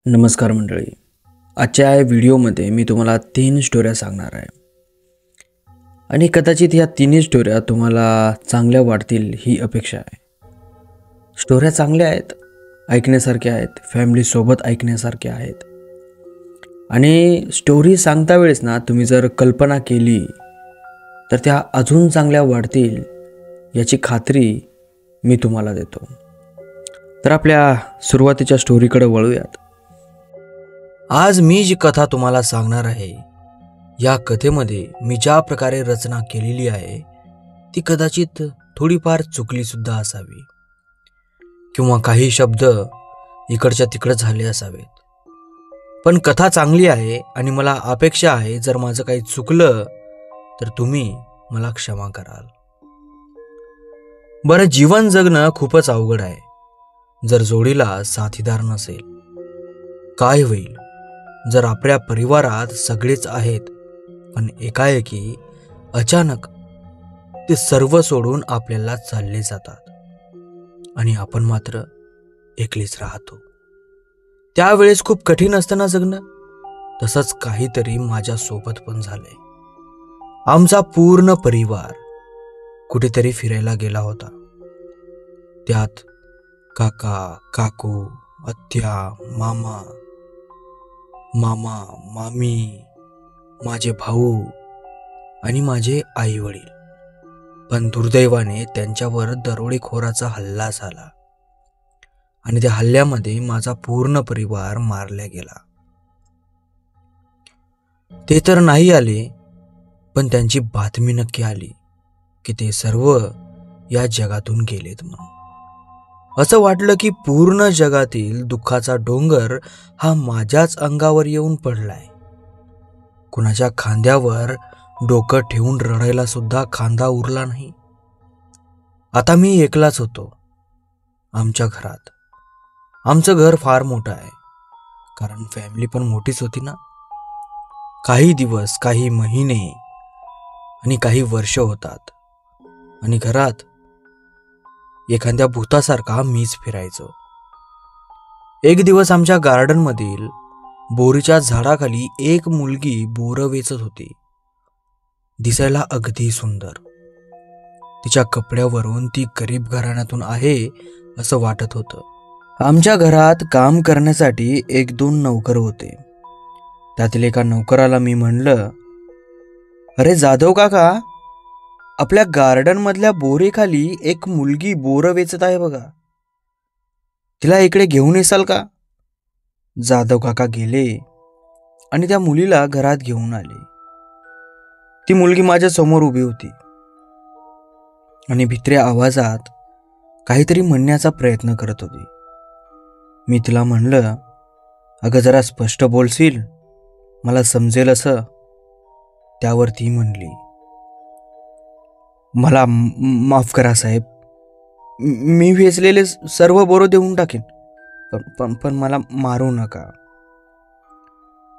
नमस्कार मंडळी. आजच्या या व्हिडिओमध्ये मी तुम्हाला 3 स्टोऱ्या सांगणार आहे आणि कदाचित ह्या तिन्ही स्टोऱ्या तुम्हाला चांगल्या वाटतील ही अपेक्षा आहे. स्टोऱ्या चांगल्या आहेत, ऐकण्यासारख्या आहेत, फॅमिलीसोबत ऐकण्यासारख्या आहेत आणि स्टोरी सांगता वेळेस ना तुम्ही जर कल्पना केली तर त्या अजून चांगल्या वाटतील याची खात्री मी तुम्हाला देतो. तर आपल्या सुरुवातीच्या स्टोरीकडे वळूयात. आज मी जी कथा तुम्हाला सांगणार आहे, या कथेमध्ये मी ज्या प्रकारे रचना केलेली आहे ती कदाचित थोडीफार चुकली सुद्धा असावी किंवा काही शब्द इकडच्या तिकडे झाले असावेत. पण कथा चांगली आहे आणि मला अपेक्षा आहे जर माझं काही चुकलं तर तुम्ही मला क्षमा कराल. बरं, जीवन जगणं खूपच अवघड आहे जर जोडीला साथीदार नसेल. काय होईल जर आपल्या परिवारात सगळेच आहेत पण एकाएकी अचानक ते सर्व सोडून आपल्याला चालले जातात आणि आपण मात्र एकलेच राहतो. त्यावेळेस खूप कठीण असतं ना जगणं. तसंच काहीतरी माझ्या सोबत पण झालंय. आमचा पूर्ण परिवार कुठेतरी फिरायला गेला होता. त्यात काका, काकू, आत्या, मामा, मामी, माझे भाऊ आणि माझे आई वडील. पण दुर्दैवाने त्यांच्यावर दरोडेखोराचा हल्ला झाला आणि त्या हल्ल्यामध्ये माझा पूर्ण परिवार मारला गेला. ते तर नाही आले पण त्यांची बातमी नक्की आली की ते सर्व या जगातून गेलेत म्हणून. असं वाटलं की पूर्ण जगातील दुःखाचा डोंगर हा माझ्याच अंगावर येऊन पडलाय. कुणाच्या खांद्यावर डोकं ठेवून रडायला सुद्धा खांदा उरला नाही. आता मी एकलाच होतो आमच्या घरात. आमचं घर फार मोठं आहे कारण फॅमिली पण मोठीच होती ना. काही दिवस, काही महिने आणि काही वर्ष होतात आणि घरात एखाद्या भूतासारखा मीच फिरायचो. एक दिवस आमच्या गार्डन मधील बोरीच्या झाडाखाली एक मुलगी बोरं वेचत होती. दिसायला अगदी सुंदर. तिच्या कपड्यावरून ती गरीब घराण्यातून आहे असं वाटत होतं. आमच्या घरात काम करण्यासाठी 1-2 नौकर होते. त्यातील एका नौकराला मी म्हणलं, अरे जाधव काका, आपल्या गार्डन मधल्या बोरेखाली एक मुलगी बोरं वेचत आहे बघा, तिला इकडे घेऊन येसाल का? जाधव काका गेले आणि त्या मुलीला घरात घेऊन आले. ती मुलगी माझ्या समोर उभी होती आणि भित्र्या आवाजात काहीतरी म्हणण्याचा प्रयत्न करत होती. मी तिला म्हणलं, अगं जरा स्पष्ट बोलशील, मला समजेल असं. त्यावर ती म्हणली, मला माफ करा साहेब, मी वेचलेले सर्व बोरं देऊन टाकेन, पण मला मारू नका.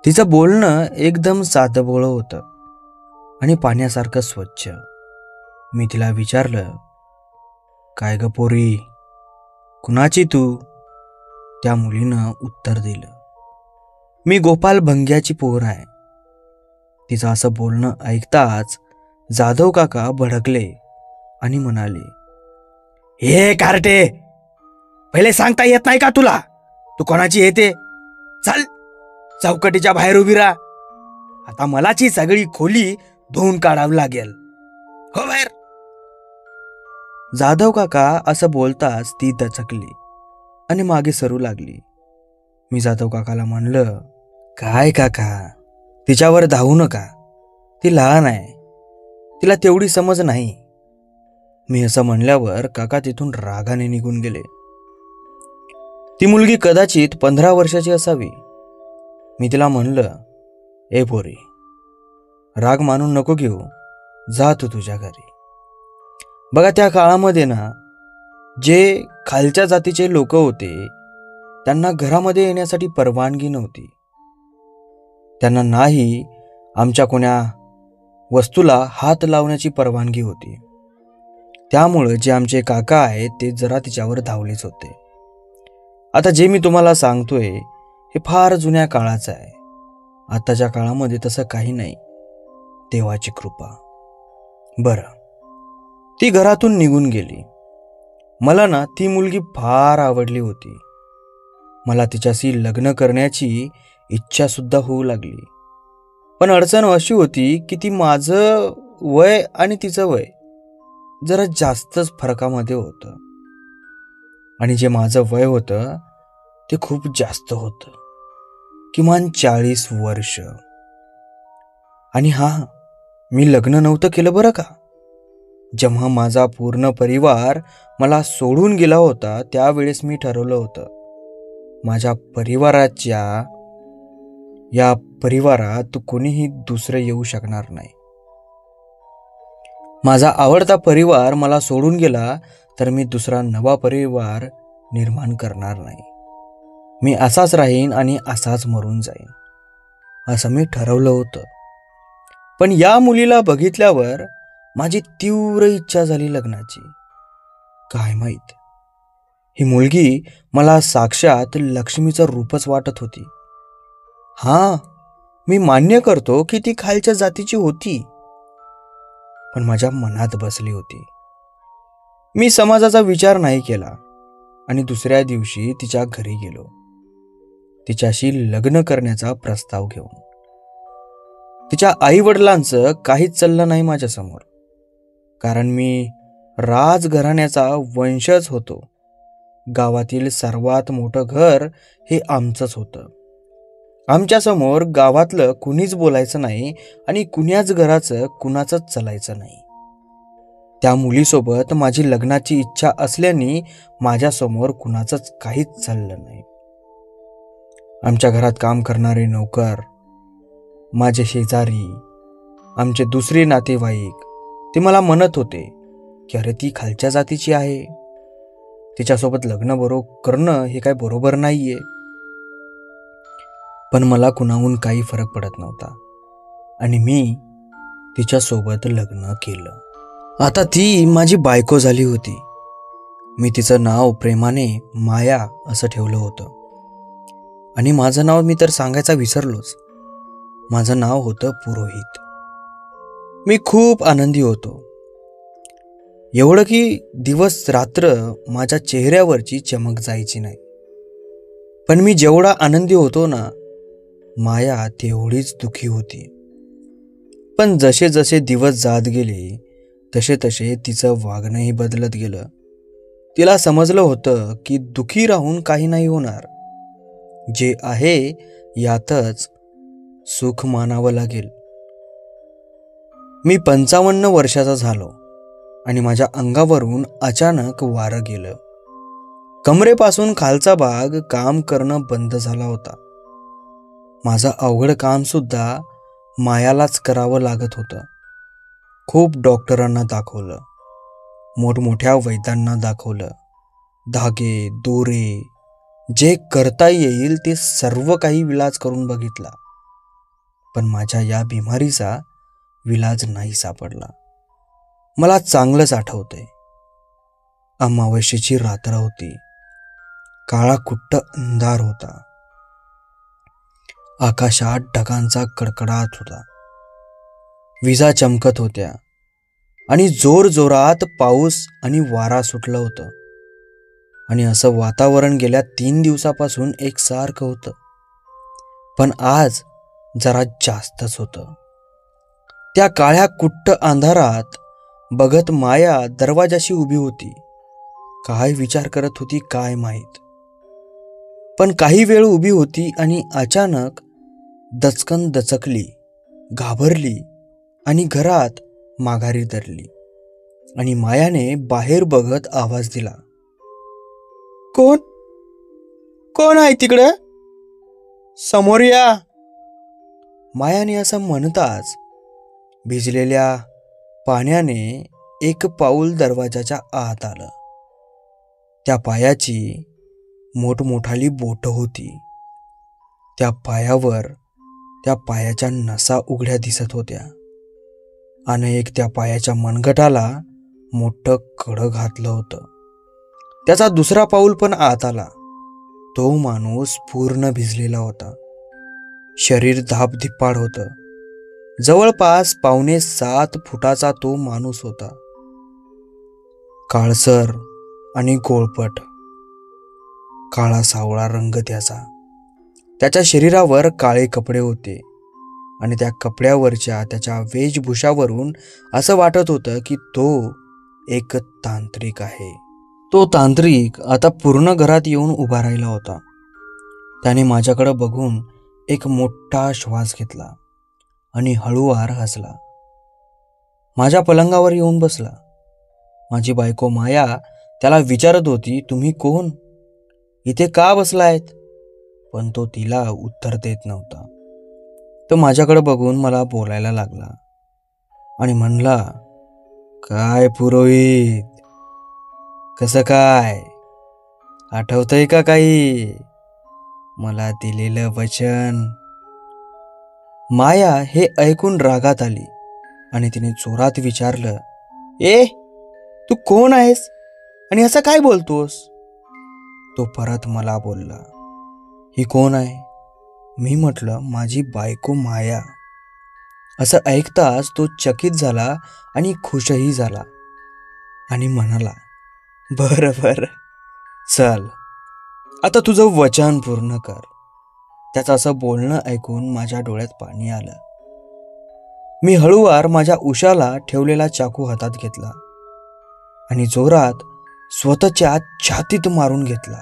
तिचं बोलणं एकदम साधंभोळं होतं आणि पाण्यासारखं स्वच्छ. मी तिला विचारलं, काय ग पोरी, कुणाची तू? त्या मुलीनं उत्तर दिलं, मी गोपाल भंग्याची पोर आहे. तिचं असं बोलणं ऐकताच जाधव काका भडकले आणि म्हणाले, हे कार्टे, पहिले सांगता येत नाही का तुला तू कोणाची येते? चल चौकटीच्या बाहेर उभी राहा. आता मलाची सगळी खोली धुवून काढावी लागेल. हो बाहेर. जाधव काका असं बोलताच ती दचकली आणि मागे सरू लागली. मी जाधव काकाला म्हणलं, काय काका, तिच्यावर धावू नका, ती लहान आहे, तिला तेवढी समज नाही. मी असं म्हणल्यावर काका तिथून रागाने निघून गेले. ती मुलगी कदाचित 15 वर्षाची असावी. मी तिला म्हणलं, ए पोरी, राग मानून नको घेऊ, जा तू तुझ्या घरी. बघा, त्या काळामध्ये ना जे खालच्या जातीचे लोक होते त्यांना घरामध्ये येण्यासाठी परवानगी नव्हती. त्यांना नाही आमच्या कोण्या वस्तूला हात लावण्याची परवानगी होती. त्यामुळे जे आमचे काका आहेत ते जरा तिच्यावर धावलेच होते. आता जे मी तुम्हाला सांगतोय हे फार जुन्या काळाचं आहे. आताच्या काळामध्ये तसं काही नाही. देवाची कृपा. बरं, ती घरातून निघून गेली. मला ना ती मुलगी फार आवडली होती. मला तिच्याशी लग्न करण्याची इच्छा सुद्धा होऊ लागली. पण अडचण अशी होती की ती माझं वय आणि तिचं वय जरा जास्तच फरकामध्ये होतं. आणि जे माझं वय होतं ते खूप जास्त होतं, किमान 40 वर्ष. आणि मी लग्न नव्हतं केलं बरं का. जेव्हा माझा पूर्ण परिवार मला सोडून गेला होता त्यावेळेस मी ठरवलं होतं, माझ्या या परिवारात कोणीही दुसरं येऊ शकणार नाही. माझा आवडता परिवार मला सोडून गेला तर मी दुसरा नवा परिवार निर्माण करणार नाही. मी असाच राहीन आणि असाच मरून जाईन, असं मी ठरवलं होतं. पण या मुलीला बघितल्यावर माझी तीव्र इच्छा झाली लग्नाची. काय माहीत, ही मुलगी मला साक्षात लक्ष्मीचं रूपच वाटत होती. मी मान्य करतो की ती खालच्या जातीची होती, पण माझ्या मनात बसली होती. मी समाजाचा विचार नाही केला आणि दुसऱ्या दिवशी तिच्या घरी गेलो, तिच्याशी लग्न करण्याचा प्रस्ताव घेऊन. तिच्या आई वडिलांचं काहीच चाललं नाही माझ्यासमोर, कारण मी राजघराण्याचा वंशज होतो. गावातील सर्वात मोठं घर हे आमचंच होतं. आमच्यासमोर गावातलं कुणीच बोलायचं नाही आणि कुण्याच घराचं कुणाचंच चालायचं नाही. त्या मुलीसोबत माझी लग्नाची इच्छा असल्याने माझ्यासमोर कुणाचंच काहीच चाललं नाही. आमच्या घरात काम करणारे नोकर, माझे शेजारी, आमचे दुसरे नातेवाईक ते मला म्हणत होते की अरे ती खालच्या जातीची आहे, तिच्यासोबत लग्न करणं हे काय बरोबर नाहीये. पण मला कुणाहून काही फरक पडत नव्हता आणि मी तिच्यासोबत लग्न केलं. आता ती माझी बायको झाली होती. मी तिचं नाव प्रेमाने माया असं ठेवलं होतं. आणि माझं नाव मी तर सांगायचा विसरलोच. माझं नाव होतं पुरोहित. मी खूप आनंदी होतो, एवढं की दिवस रात्र माझ्या चेहऱ्यावरची चमक जायची नाही. पण मी जेवढा आनंदी होतो ना, माया तेवढीच दुखी होती. पण जसे जसे दिवस जात गेले तसे तसे तिचं वागणंही बदलत गेलं. तिला समजलं होतं की दुखी राहून काही नाही होणार. जे आहे यातच सुख मानावं लागेल. मी 55 वर्षाचा झालो आणि माझ्या अंगावरून अचानक वारं गेलं. कमरेपासून खालचा भाग काम करणं बंद झाला होता. माझं अवघड काम सुद्धा मायालाच करावं लागत होतं. खूप डॉक्टरांना दाखवलं, मोठमोठ्या वैद्यांना दाखवलं, धागे दोरे जे करता येईल ते सर्व काही विलाज करून बघितला. पण माझ्या या बिमारीचा विलाज नाही सापडला. मला चांगलंच आठवतंय, अमावस्येची रात्र होती. काळा कुट्ट अंधार होता. आकाशात ढगांचा कडकडाट होता. विजा चमकत होत्या आणि जोर जोरात पाऊस आणि वारा सुटलं होतं. आणि असं वातावरण गेल्या 3 दिवसापासून एकसारखं होतं, पण आज जरा जास्तच होतं. त्या काळ्या कुट्ट अंधारात बघत माया दरवाजाशी उभी होती. काय विचार करत होती काय माहीत. पण काही वेळ उभी होती आणि अचानक दचकन दचकली, घाबरली आणि घरात माघारी धरली. आणि मायाने बाहेर बघत आवाज दिला, कोण कोण आहे तिकडे? समोर या. मायाने असं म्हणताच भिजलेल्या पाण्याने एक पाऊल दरवाजाच्या आत आलं. त्या पायाची मोठमोठाली बोटं होती. त्या पायावर त्या पायाच्या नसा उघड्या दिसत होत्या आणि एक त्या पायाच्या मनगटाला मोठं कडं घातलं होतं. त्याचा दुसरा पाऊल पण आत आला. तो माणूस पूर्ण भिजलेला होता. शरीर धापधिप्पाड होतं. जवळपास 6.25 फुटाचा तो माणूस होता. काळसर आणि गोळपट, काळा सावळा रंग त्याचा. त्याच्या शरीरावर काळे कपडे होते आणि त्या कपड्यावरच्या त्याच्या वेशभूषावरून असं वाटत होतं की तो एक तांत्रिक आहे. तो तांत्रिक आता पूर्ण घरात येऊन उभा राहिला होता. त्याने माझ्याकडे बघून एक मोठा श्वास घेतला आणि हळूवार हसला. माझ्या पलंगावर येऊन बसला. माझी बायको माया त्याला विचारत होती, तुम्ही कोण? इथे का बसलायत? पण तो तिला उत्तर देत नव्हता. तो माझ्याकडे बघून मला बोलायला लागला आणि म्हणला, काय पुरोहित, कसं काय, आठवतंय का काही मला दिलेलं वचन? माया हे ऐकून रागात आली आणि तिने जोरात विचारलं, ए तू कोण आहेस आणि असं काय बोलतोस? तो परत मला बोलला, ही कोण आहे? मी म्हटलं, माझी बायको माया. असं ऐकताच तो चकित झाला आणि खुशही झाला आणि म्हणाला, बरं बरं, चल आता तुझं वचन पूर्ण कर. त्याचं असं बोलणं ऐकून माझ्या डोळ्यात पाणी आलं. मी हळूवार माझ्या उशाला ठेवलेला चाकू हातात घेतला आणि जोरात स्वतःच्या छातीत मारून घेतला.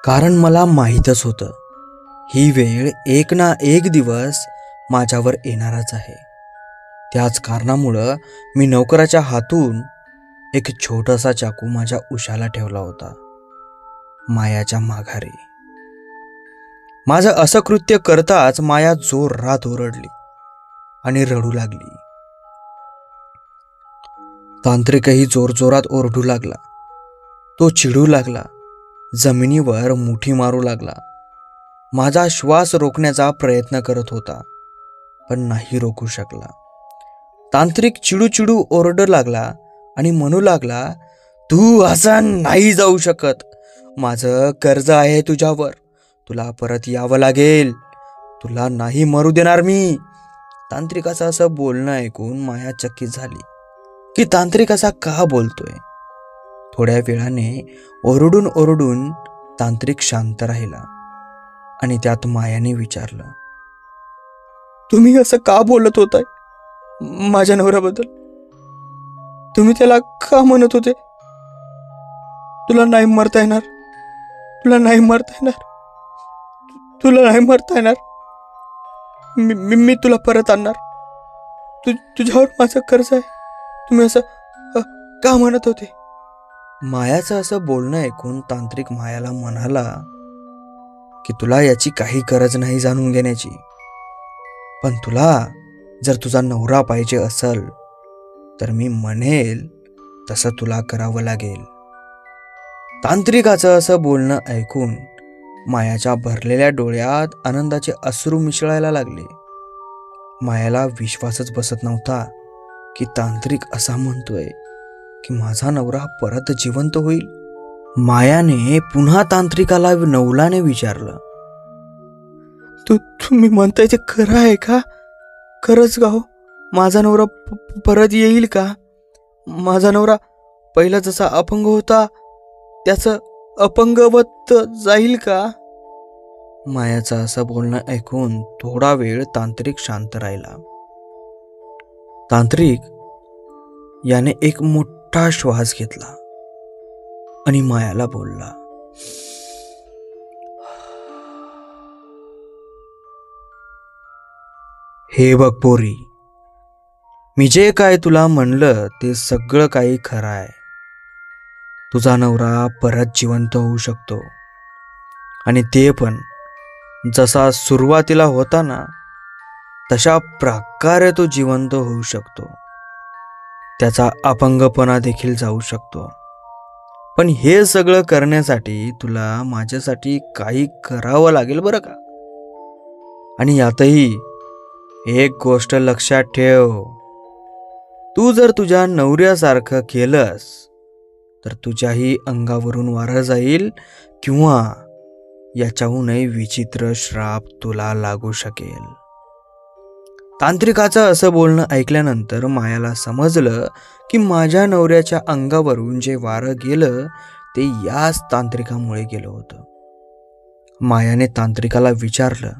कारण मला माहीतच होतं, ही वेळ एक ना एक दिवस माझ्यावर येणारच आहे. त्याच कारणामुळं मी नौकराच्या हातून एक छोटासा चाकू माझ्या उशाला ठेवला होता, मायाच्या माघारी. माझं असं कृत्य करताच माया जोरात ओरडली आणि रडू लागली. तांत्रिकही जोरजोरात ओरडू लागला. तो चिडू लागला, जमिनीवर मुठी मारू लागला. माझा श्वास रोखण्याचा प्रयत्न करत होता, पण नाही रोखू शकला. तांत्रिक चिडू ओरडू लागला आणि म्हणू लागला, तू असं नाही जाऊ शकत. माझं कर्ज आहे तुझ्यावर, तुला परत यावं लागेल, तुला नाही मरू देणार मी. तांत्रिकाचं असं बोलणं ऐकून माया चकित झाली की तांत्रिक असा का बोलतोय. थोड्या वेळाने ओरडून तांत्रिक शांत राहिला आणि त्यात मायाने विचारलं, तुम्ही असं का बोलत होताय माझ्या नवऱ्याबद्दल? तुम्ही त्याला का म्हणत होते, तुला नाही मरता येणार, तुला नाही मरता येणार, तुला नाही मरता येणार, मी तुला परत आणणार, तुझ्यावर माझं कर्ज आहे, तुम्ही असं का म्हणत होते? मायाचं असं बोलणं ऐकून तांत्रिक मायाला म्हणाला की तुला याची काही गरज नाही जाणून घेण्याची, पण तुला जर तुझा नवरा पाहिजे असेल तर मी म्हणेल तसं तुला करावं लागेल. तांत्रिकाचं असं बोलणं ऐकून मायाच्या भरलेल्या डोळ्यात आनंदाचे अश्रू मिसळायला लागले. मायाला विश्वासच बसत नव्हता की तांत्रिक असा म्हणतोय की माझा नवरा परत जिवंत होईल. मायाने पुन्हा तांत्रिकाला नवलाने विचारलं, तुम्ही म्हणताय ते खरं आहे का? खरंच का हो? माझा नवरा परत येईल का? माझा नवरा पहिला जसा अपंग होता त्याचं अपंगवत जाईल का? मायाचं असं बोलणं ऐकून थोडा वेळ तांत्रिक शांत राहिला. तांत्रिक याने एक मोठा श्वास घेतला आणि मायाला बोलला, हे बघ पोरी, मी जे काय तुला म्हणलं ते सगळं काही खरं आहे. तुझा नवरा परत जिवंत होऊ शकतो आणि ते पण जसा सुरुवातीला होता ना तशा प्रकारे तो जिवंत होऊ शकतो. त्याचा अपंगपणा देखील जाऊ शकतो. पण हे सगळं करण्यासाठी तुला माझ्यासाठी काही करावं लागेल बरं का. आणि यातही एक गोष्ट लक्षात ठेव, तू जर तुझ्या नवऱ्यासारखं केलंस तर तुझ्याही अंगावरून वारं जाईल किंवा याच्याहूनही विचित्र श्राप तुला लागू शकेल. तांत्रिकाचं असं बोलणं ऐकल्यानंतर मायाला समजलं की माझ्या नवऱ्याच्या अंगावरून जे वारं गेलं ते याच तांत्रिकामुळे गेलं होतं. मायाने तांत्रिकाला विचारलं,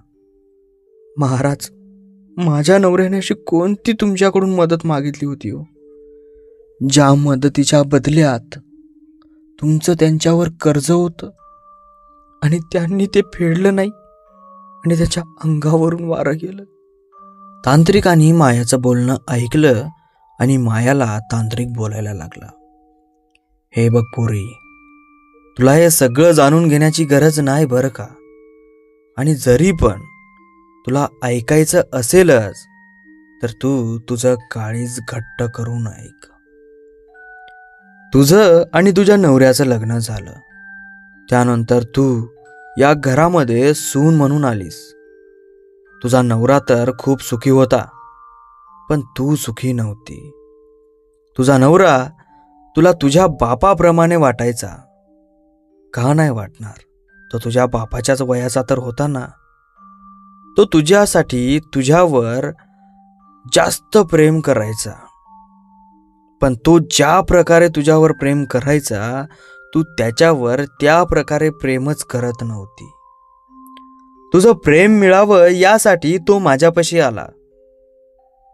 महाराज, माझ्या नवऱ्याने अशी कोणती तुमच्याकडून मदत मागितली होती हो, ज्या मदतीच्या बदल्यात तुमचं त्यांच्यावर कर्ज होतं आणि त्यांनी ते फेडलं नाही आणि त्याच्या अंगावरून वारं गेलं. तांत्रिकाने मायाचं बोलणं ऐकलं आणि मायाला तांत्रिक बोलायला लागला, हे बघ पोरी, तुला हे सगळं जाणून घेण्याची गरज नाही बरं का, आणि जरी पण तुला ऐकायचं असेलच तर तू तुझं काळीज घट्ट करून ऐक. तुझं आणि तुझ्या नवऱ्याचं लग्न झालं, त्यानंतर तू या घरामध्ये सून म्हणून आलीस. तुझा नवरा तर खूप सुखी होता, पण तू सुखी नव्हती. तुझा नवरा तुला तुझ्या बापाप्रमाणे वाटायचा. का नाही वाटणार, तो तुझ्या बापाच्याच वयाचा तर होता ना. तो तुझ्यासाठी तुझ्यावर जास्त प्रेम करायचा, पण तो ज्या प्रकारे तुझ्यावर प्रेम करायचा तू त्याच्यावर त्या प्रकारे प्रेमच करत नव्हती. तुझं प्रेम मिळावं यासाठी तो माझ्यापाशी आला.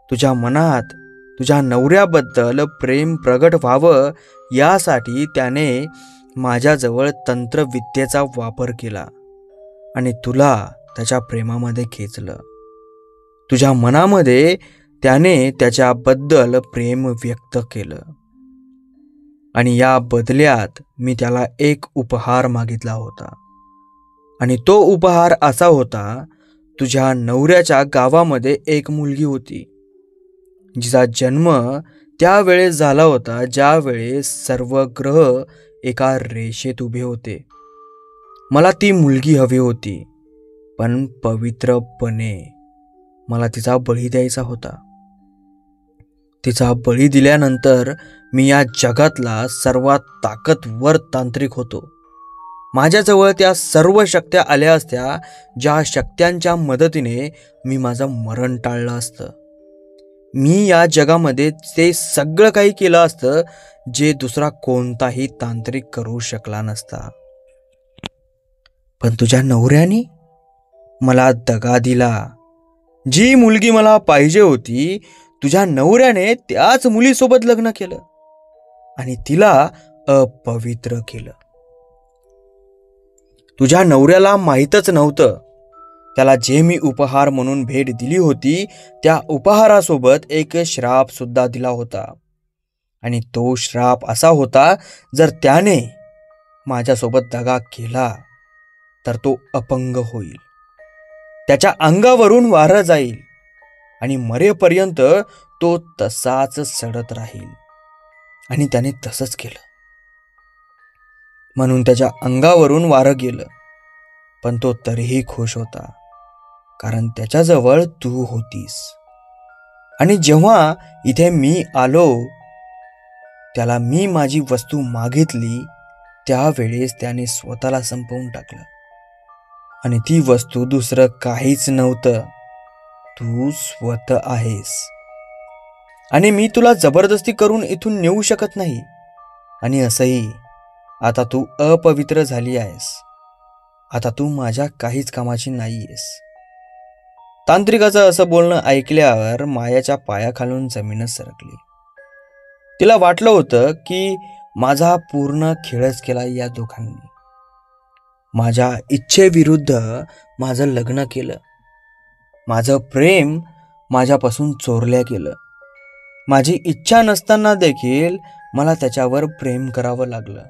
तुझ्या मनात तुझ्या नवऱ्याबद्दल प्रेम प्रगट व्हावं यासाठी त्याने माझ्याजवळ तंत्रविद्येचा वापर केला आणि तुला त्याच्या प्रेमामध्ये खेचलं. तुझ्या मनामध्ये त्याने त्याच्याबद्दल प्रेम व्यक्त केलं आणि या बदल्यात मी त्याला एक उपहार मागितला होता, आणि तो उपहार असा होता, तुझ्या नवऱ्याच्या गावामध्ये एक मुलगी होती जिचा जन्म त्यावेळेस झाला होता ज्यावेळेस सर्व ग्रह एका रेषेत उभे होते. मला ती मुलगी हवी होती, पण पवित्रपणे मला तिचा बळी द्यायचा होता. तिचा बळी दिल्यानंतर मी या जगातला सर्वात ताकदवर तांत्रिक होतो. माझ्याजवळ त्या सर्व शक्त्या आल्या असत्या ज्या शक्त्यांच्या मदतीने मी माझं मरण टाळलं असतं. मी या जगामध्ये ते सगळं काही केलं असतं जे दुसरा कोणताही तांत्रिक करू शकला नसता. पण तुझ्या नवऱ्याने मला दगा दिला. जी मुलगी मला पाहिजे होती तुझ्या नवऱ्याने त्याच मुलीसोबत लग्न केलं आणि तिला अपवित्र केलं. तुझ्या नवऱ्याला माहीतच नव्हतं त्याला जे मी उपहार म्हणून भेट दिली होती त्या उपहारासोबत एक श्राप सुद्धा दिला होता, आणि तो श्राप असा होता, जर त्याने माझ्यासोबत दगा केला तर तो अपंग होईल, त्याच्या अंगावरून वारं जाईल आणि मरेपर्यंत तो तसाच सडत राहील. आणि त्याने तसंच केलं. म्हणून त्याच्या अंगावरून वारं गेलं, पण तो तरीही खुश होता, कारण त्याच्याजवळ तू होतीस. आणि जेव्हा इथे मी आलो त्याला मी माझी वस्तू मागितली त्यावेळेस त्याने स्वतःला संपवून टाकलं, आणि ती वस्तू दुसरं काहीच नव्हतं, तू स्वतः आहेस. आणि मी तुला जबरदस्ती करून इथून नेऊ शकत नाही, आणि असंही आता तू अपवित्र झाली आहेस. आता तू माझ्या काहीच कामाची नाहीयेस. तांत्रिकाचं असं बोलणं ऐकल्यावर मायाच्या पायाखालून जमीनच सरकली. तिला वाटलं होतं की माझा पूर्ण खेळच केला या दोघांनी. माझ्या इच्छेविरुद्ध माझं लग्न केलं. माझं प्रेम माझ्यापासून चोरल्या गेलं. माझी इच्छा नसताना देखील मला त्याच्यावर प्रेम करावं लागलं.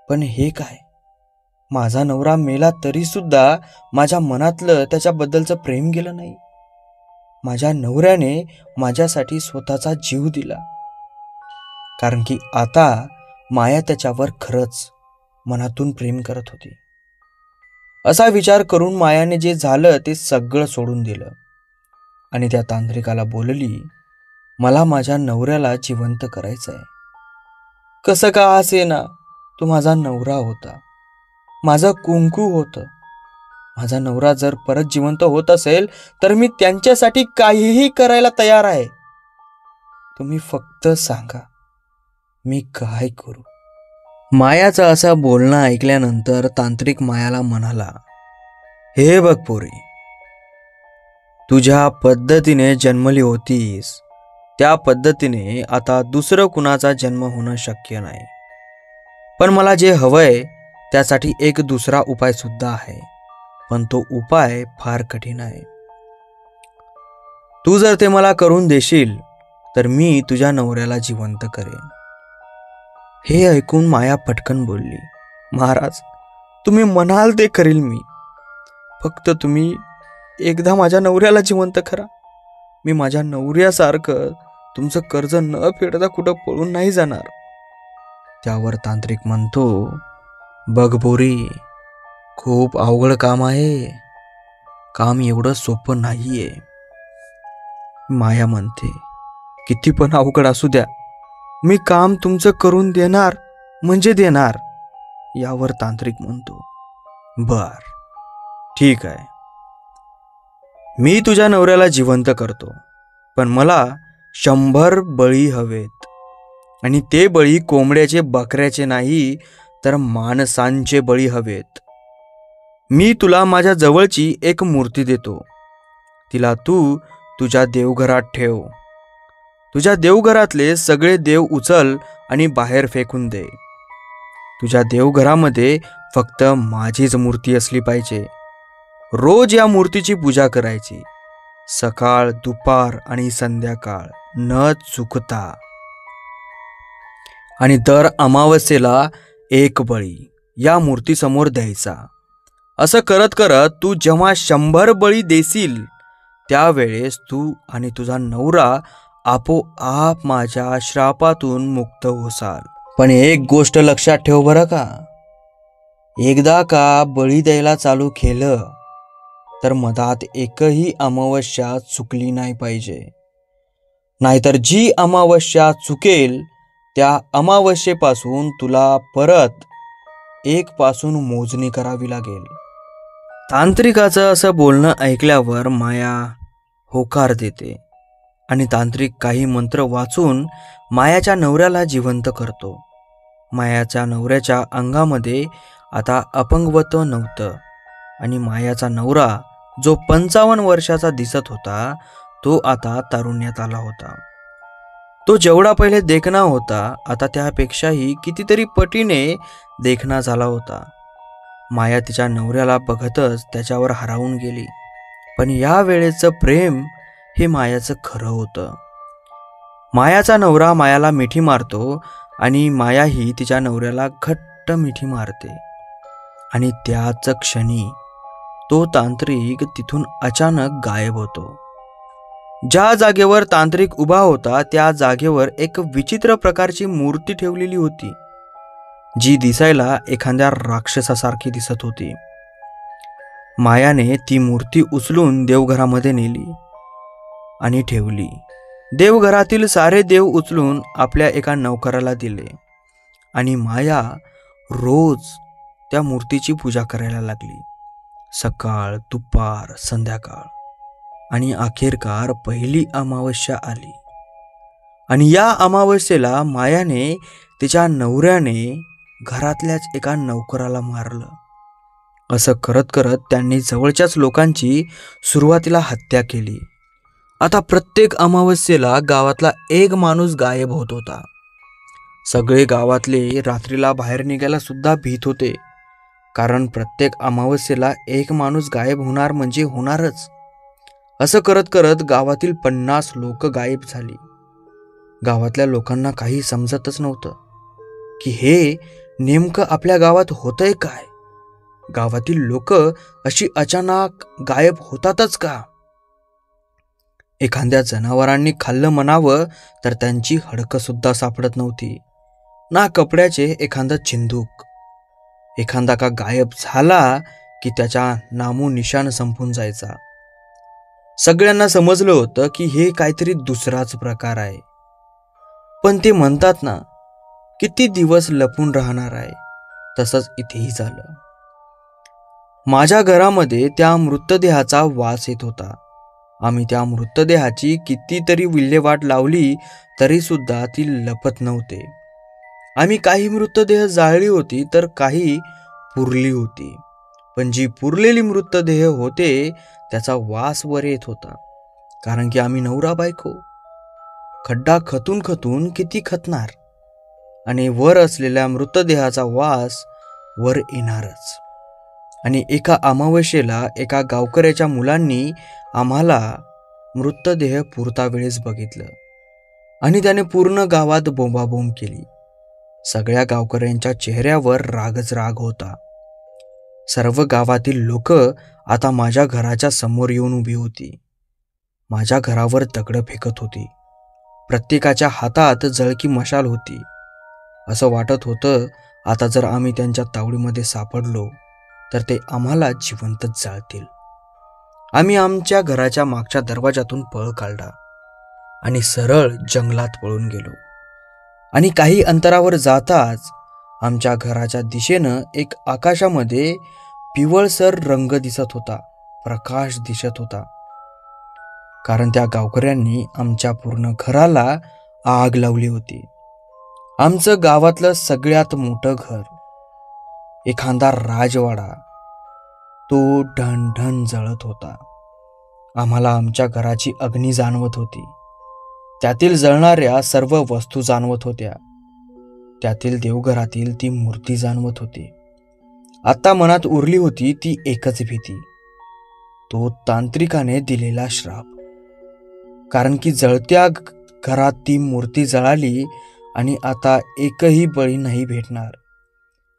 पण हे काय, माझा नवरा मेला तरी सुद्धा माझ्या मनातलं त्याच्याबद्दलचं प्रेम गेलं नाही. माझ्या नवऱ्याने माझ्यासाठी स्वतःचा जीव दिला, कारण की आता माया त्याच्यावर खरंच मनातून प्रेम करत होती. असा विचार करून मायाने जे झालं ते सगळं सोडून दिलं आणि त्या तांत्रिकाला बोलली, मला माझ्या नवऱ्याला जिवंत करायचंय. कसं का असेना, तो माझा नवरा होता. माझं कुंकू होतं. माझा नवरा जर परत जिवंत होत असेल तर मी त्यांच्यासाठी काहीही करायला तयार आहे. तुम्ही फक्त सांगा, मी काय करू? मायाचं असं बोलणं ऐकल्यानंतर तांत्रिक मायाला म्हणाला, हे बघ पोरी, तुझ्या पद्धतीने जन्मली होतीस त्या पद्धतीने आता दुसरं कुणाचा जन्म होणं शक्य नाही. पण मला जे हवंय त्यासाठी एक दुसरा उपाय सुद्धा आहे, पण तो उपाय फार कठीण आहे. तू जर ते मला करून देशील तर मी तुझ्या नवऱ्याला जिवंत करेन. हे ऐकून माया पटकन बोलली, महाराज, तुम्ही म्हणाल ते करील मी. फक्त तुम्ही एकदा माझ्या नवऱ्याला जिवंत करा. मी माझ्या नवऱ्यासारखं तुमचं कर्ज न फेडता कुठं पळून नाही जाणार. त्यावर तांत्रिक म्हणतो, बघ पोरी, खूप अवघड काम आहे. काम एवढं सोपं नाहीये. माया म्हणते, किती पण अवघड असू द्या, मी काम तुमचं करून देणार म्हणजे देणार. यावर तांत्रिक म्हणतो, बर, ठीक आहे, मी तुझ्या नवऱ्याला जिवंत करतो, पण मला 100 बळी हवेत. आणि ते बळी कोंबड्याचे, बकऱ्याचे नाही, तर माणसांचे बळी हवेत. मी तुला माझ्या जवळची एक मूर्ती देतो. तिला तू तुझ्या देवघरात ठेव. तुझ्या देवघरातले सगळे देव उचल आणि बाहेर फेकून दे. तुझ्या देवघरामध्ये फक्त माझीच मूर्ती असली पाहिजे. रोज या मूर्तीची पूजा करायची, सकाळ, दुपार आणि संध्याकाळ न चुकता. आणि दर अमावस्येला एक बळी या मूर्तीसमोर द्यायचा. असं करत करत तू जेव्हा 100 बळी देशील त्यावेळेस तू आणि तुझा नवरा आपोआप माझ्या श्रापातून मुक्त होसाल. पण एक गोष्ट लक्षात ठेव बरं का, एकदा का बळी द्यायला चालू केलं तर मधात एकही अमावस्या चुकली नाही पाहिजे. नाहीतर जी अमावस्या चुकेल त्या अमावस्येपासून तुला परत 1 पासून मोजणी करावी लागेल. तांत्रिकाचं असं बोलणं ऐकल्यावर माया होकार देते आणि तांत्रिक काही मंत्र वाचून मायाच्या नवऱ्याला जिवंत करतो. मायाच्या नवऱ्याच्या अंगामध्ये आता अपंगत्व नव्हतं आणि मायाचा नवरा जो 55 वर्षाचा दिसत होता तो आता तारुण्यात आला होता. तो जेवढा पहिले देखणा होता आता त्यापेक्षाही कितीतरी पटीने देखणा झाला होता. माया तिच्या नवऱ्याला बघतच त्याच्यावर हरावून गेली. पण या वेळेचं प्रेम हे मायाचं खरं होतं. मायाचा नवरा मायाला मिठी मारतो आणि मायाही तिच्या नवऱ्याला घट्ट मिठी मारते. आणि त्याच क्षणी तो तांत्रिक तिथून अचानक गायब होतो. ज्या जागेवर तांत्रिक उभा होता त्या जागेवर एक विचित्र प्रकारची मूर्ती ठेवलेली होती, जी दिसायला एखाद्या राक्षसासारखी दिसत होती. मायाने ती मूर्ती उचलून देवघरामध्ये नेली आणि ठेवली. देवघरातील सारे देव उचलून आपल्या एका नौकराला दिले आणि माया रोज त्या मूर्तीची पूजा करायला लागली, सकाळ, दुपार, संध्याकाळ. आणि अखेरकार पहिली अमावस्या आली आणि या अमावस्येला मायाने तिच्या नवऱ्याने घरातल्याच एका नौकराला मारलं. असं करत करत त्यांनी जवळच्याच लोकांची सुरुवातीला हत्या केली. आता प्रत्येक अमावस्येला गावातला एक माणूस गायब होत होता. सगळे गावातले रात्रीला बाहेर निघायला सुद्धा भीत होते, कारण प्रत्येक अमावस्येला एक माणूस गायब होणार म्हणजे होणारच. असं करत करत गावातील 50 लोक गायब झाली. गावातल्या लोकांना काही समजतच नव्हतं की हे नेमकं आपल्या गावात होतंय काय. गावातील लोक अशी अचानक गायब होतातच का? एखाद्या जनावरांनी खाल्लं म्हणावं तर त्यांची हाडकं सुद्धा सापडत नव्हती, ना कपड्याचे एखादं चिंदूक. एखादा का गायब झाला की त्याच्या नामोनिशाण संपून जायचा. सगळ्यांना समजलं होतं की हे काहीतरी दुसराच प्रकार आहे. पण ते म्हणतात ना, किती दिवस लपून राहणार आहे, तसंच इथेही झालं. माझ्या घरामध्ये त्या मृतदेहाचा वास येत होता. आम्ही त्या मृतदेहाची कितीतरी विल्हेवाट लावली तरी सुद्धा ती लपत नव्हते. आम्ही काही मृतदेह जाळली होती तर काही पुरली होती, पण जी पुरलेली मृतदेह होते त्याचा वास वर येत होता. कारण की आम्ही नवरा बायको. खड्डा खतून खतून किती खतणार, आणि वर असलेल्या मृतदेहाचा वास वर येणारच. आणि एका अमावस्येला एका गावकऱ्याच्या मुलांनी आम्हाला मृतदेह पुरता वेळेस बघितलं आणि त्याने पूर्ण गावात बोंबाबोंब केली. सगळ्या गावकऱ्यांच्या चेहऱ्यावर रागच राग होता. सर्व गावातील लोक आता माझ्या घराच्या समोर येऊन उभी होती. माझ्या घरावर दगडं फेकत होती. प्रत्येकाच्या हातात जळकी मशाल होती. असं वाटत होतं आता जर आम्ही त्यांच्या तावडीमध्ये सापडलो तर ते आम्हाला जिवंतच जाळतील. आम्ही आमच्या घराच्या मागच्या दरवाजातून पळ काढला आणि सरळ जंगलात पळून गेलो. आणि काही अंतरावर जाताच आमच्या घराच्या दिशेनं एक आकाशामध्ये पिवळसर रंग दिसत होता, प्रकाश दिसत होता. कारण त्या गावकऱ्यांनी आमच्या पूर्ण घराला आग लावली होती. आमचं गावातलं सगळ्यात मोठं घर, एखादा राजवाडा, तो ढणढण जळत होता. आम्हाला आमच्या घराची अग्नी जाणवत होती. त्यातील जळणाऱ्या सर्व वस्तू जाणवत होत्या. त्यातील देवघरातील ती मूर्ती जाणवत होती. आता मनात उरली होती ती एकच भीती, तो तांत्रिकाने दिलेला श्राप. कारण की जळत्या घरात ती मूर्ती जळाली आणि आता एकही बळी नाही भेटणार.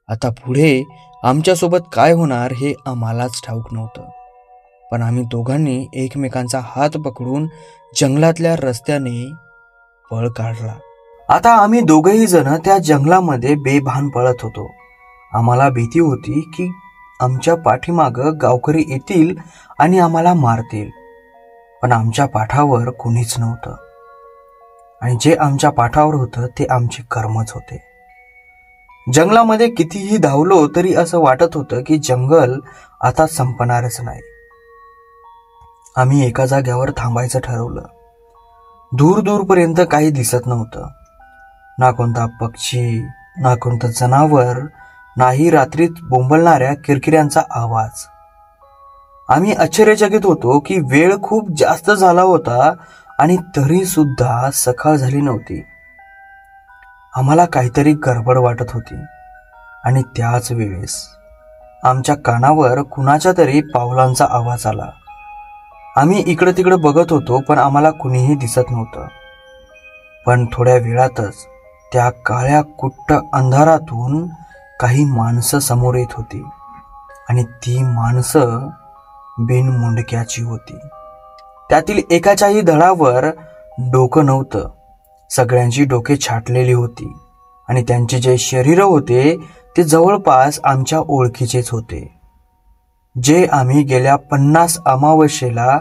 आता पुढे आमच्यासोबत काय होणार हे आम्हालाच ठाऊक नव्हतं. पण आम्ही दोघांनी एकमेकांचा हात पकडून जंगलातल्या रस्त्याने पळ काढला. आता आम्ही दोघेही जण त्या जंगलामध्ये बेभान पळत होतो. आम्हाला भीती होती की आमच्या पाठीमागं गावकरी येतील आणि आम्हाला मारतील. पण आमच्या पाठावर कुणीच नव्हतं, आणि जे आमच्या पाठावर होतं ते आमचे कर्मच होते. जंगलामध्ये कितीही धावलो तरी असं वाटत होतं की जंगल आता संपणारच नाही. आम्ही एका जाग्यावर थांबायचं ठरवलं. दूर दूरपर्यंत काही दिसत नव्हतं, ना कोणता पक्षी, ना कोणतं जनावर, नाही रात्रीत बोंबलणाऱ्या किरकिऱ्यांचा आवाज. आम्ही आश्चर्यचकित होतो की वेळ खूप जास्त झाला होता आणि तरी सुद्धा सकाळ झाली नव्हती. आम्हाला काहीतरी गडबड वाटत होती. आणि त्याच वेळेस आमच्या कानावर कुणाच्या तरी पावलांचा आवाज आला. आम्ही इकडं तिकडं बघत होतो पण आम्हाला कुणीही दिसत नव्हतं. पण थोड्या वेळातच त्या काळ्या कुट्ट अंधारातून काही माणसं समोर येत होती, आणि ती माणसं बिनमुंडक्याची होती. त्यातील एकाच्याही धडावर डोकं नव्हतं. सगळ्यांची डोके छाटलेली होती, आणि त्यांचे जे शरीर होते ते जवळपास आमच्या ओळखीचेच होते. जे आम्ही गेल्या 50 अमावस्येला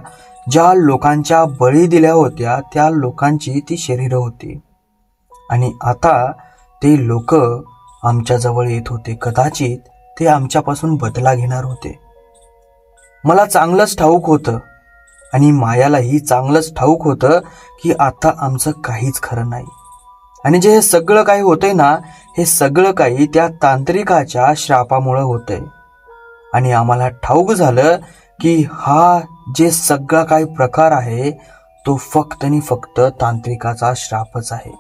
ज्या लोकांच्या बळी दिल्या होत्या त्या लोकांची ती शरीर होती. आणि आता ते लोक आमच्या जवळ येत होते. कदाचित ते आमच्यापासून बदला घेणार होते. मला चांगलंच ठाऊक होतं, आणि मायालाही चांगलंच ठाऊक होतं की आता आमचं काहीच खरं नाही. आणि जे हे सगळं काही होतंय ना, हे सगळं काही त्या तांत्रिकाच्या श्रापामुळे होतंय. आणि आम्हाला ठाऊक झालं की हा जे सगळा काही प्रकार आहे तो फक्त आणि फक्त तांत्रिकाचा श्रापच आहे.